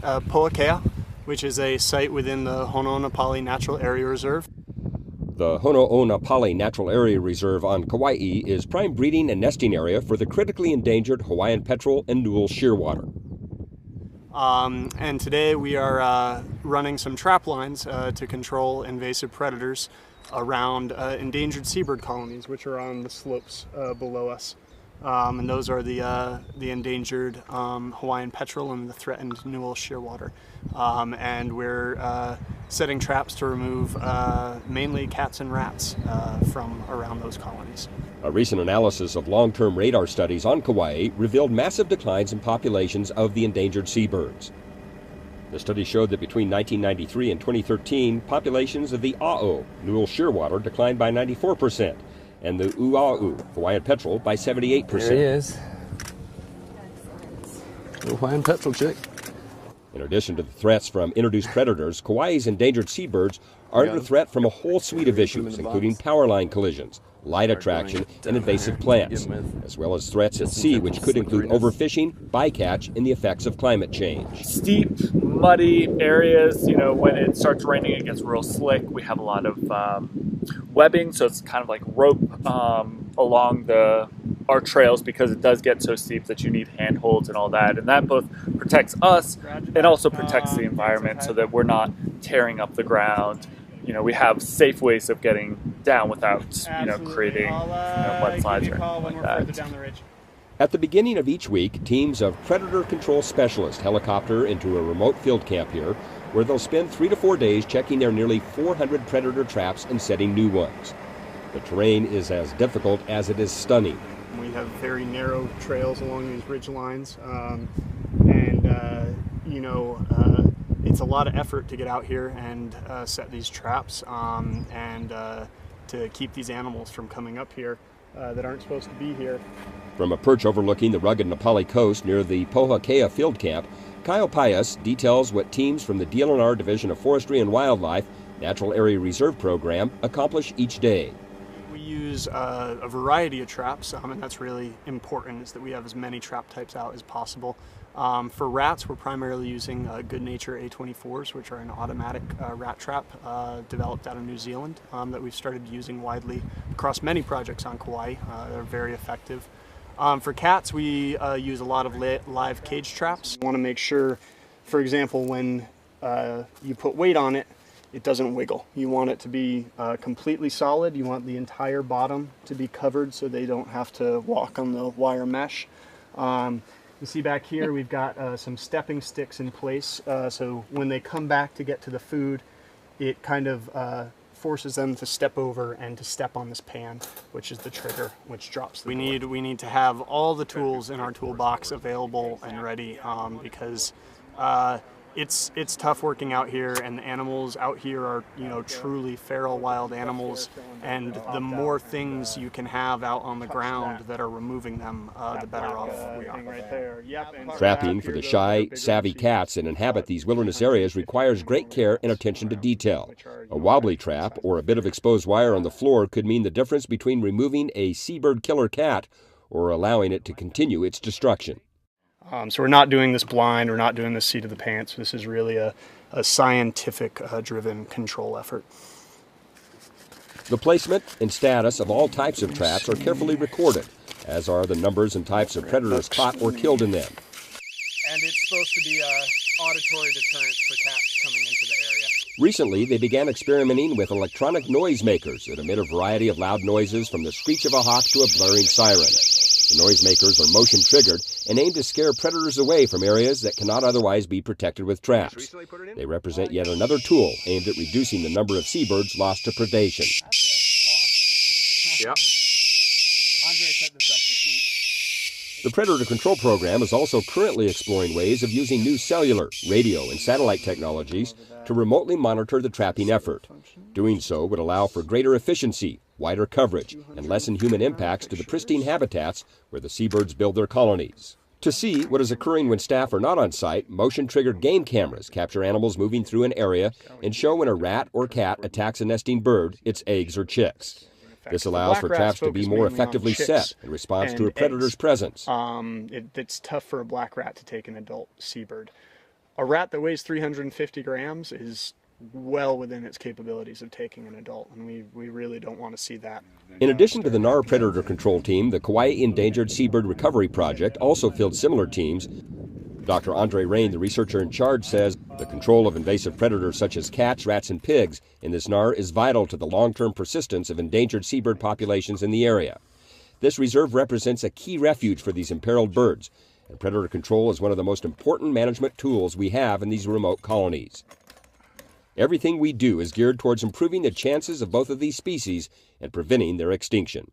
at Poakea, which is a site within the Hono Napali Natural Area Reserve. The Hono Napali Natural Area Reserve on Kauai is prime breeding and nesting area for the critically endangered Hawaiian petrel and Newell shearwater. And today we are running some trap lines to control invasive predators around endangered seabird colonies, which are on the slopes below us. And those are the endangered Hawaiian petrel and the threatened Newell shearwater. And we're setting traps to remove mainly cats and rats from around those colonies. A recent analysis of long-term radar studies on Kauai revealed massive declines in populations of the endangered seabirds. The study showed that between 1993 and 2013, populations of the A'o, Newell shearwater, declined by 94%, and the Ua'u, Hawaiian petrel, by 78%. There he is. The Hawaiian petrel chick. In addition to the threats from introduced predators, Kauai's endangered seabirds are under threat from a whole suite of issues, including power line collisions, light attraction, and invasive plants, as well as threats at sea, which could include overfishing, bycatch, and the effects of climate change. Steep, muddy areas, when it starts raining, it gets real slick. We have a lot of webbing, so it's kind of like rope along our trails, because it does get so steep that you need handholds and all that, and that both protects us and also protects the environment so that we're not tearing up the ground. We have safe ways of getting down without creating mudslides or anything like that. At the beginning of each week, teams of predator control specialists helicopter into a remote field camp here, where they'll spend 3 to 4 days checking their nearly 400 predator traps and setting new ones. The terrain is as difficult as it is stunning. We have very narrow trails along these ridge lines, it's a lot of effort to get out here and set these traps and to keep these animals from coming up here that aren't supposed to be here. From a perch overlooking the rugged Napali coast near the Poakea field camp, Kyle Pius details what teams from the DLNR Division of Forestry and Wildlife Natural Area Reserve Program accomplish each day. We use a variety of traps, and that's really important, is that we have as many trap types out as possible. For rats, we're primarily using Good Nature A24s, which are an automatic rat trap developed out of New Zealand that we've started using widely across many projects on Kauai. They're very effective. For cats, we use a lot of live cage traps. We want to make sure, for example, when you put weight on it, it doesn't wiggle. You want it to be completely solid. You want the entire bottom to be covered so they don't have to walk on the wire mesh. You see back here we've got some stepping sticks in place, so when they come back to get to the food, it kind of forces them to step over and to step on this pan, which is the trigger, which drops the board. We need to have all the tools in our toolbox available and ready, because it's tough working out here, and the animals out here are truly feral wild animals, and the more things you can have out on the ground that are removing them, the better off we are. Trapping for the shy, savvy cats that inhabit these wilderness areas requires great care and attention to detail. A wobbly trap or a bit of exposed wire on the floor could mean the difference between removing a seabird killer cat or allowing it to continue its destruction. So we're not doing this blind, we're not doing this seat of the pants. This is really a scientific driven control effort. The placement and status of all types of traps are carefully recorded, as are the numbers and types of predators caught or killed in them. And it's supposed to be an auditory deterrent for cats coming into the area. Recently, they began experimenting with electronic noisemakers that emit a variety of loud noises, from the screech of a hawk to a blaring siren. The noisemakers are motion-triggered and aim to scare predators away from areas that cannot otherwise be protected with traps. They represent yet another tool aimed at reducing the number of seabirds lost to predation. Yep. Andre set this up this week. The Predator Control Program is also currently exploring ways of using new cellular, radio, and satellite technologies to remotely monitor the trapping effort. Doing so would allow for greater efficiency, wider coverage, and lessen human impacts to the pristine habitats where the seabirds build their colonies. To see what is occurring when staff are not on site, motion-triggered game cameras capture animals moving through an area and show when a rat or cat attacks a nesting bird, its eggs or chicks. This allows for traps to be more effectively set in response to a predator's presence. It's tough for a black rat to take an adult seabird. A rat that weighs 350 grams is well within its capabilities of taking an adult, and we really don't want to see that. In addition to the NAR predator control team, the Kauai Endangered Seabird Recovery Project also filled similar teams. Dr. Andre Rain, the researcher in charge, says the control of invasive predators such as cats, rats, and pigs in this NAR is vital to the long-term persistence of endangered seabird populations in the area. This reserve represents a key refuge for these imperiled birds, and predator control is one of the most important management tools we have in these remote colonies. Everything we do is geared towards improving the chances of both of these species and preventing their extinction.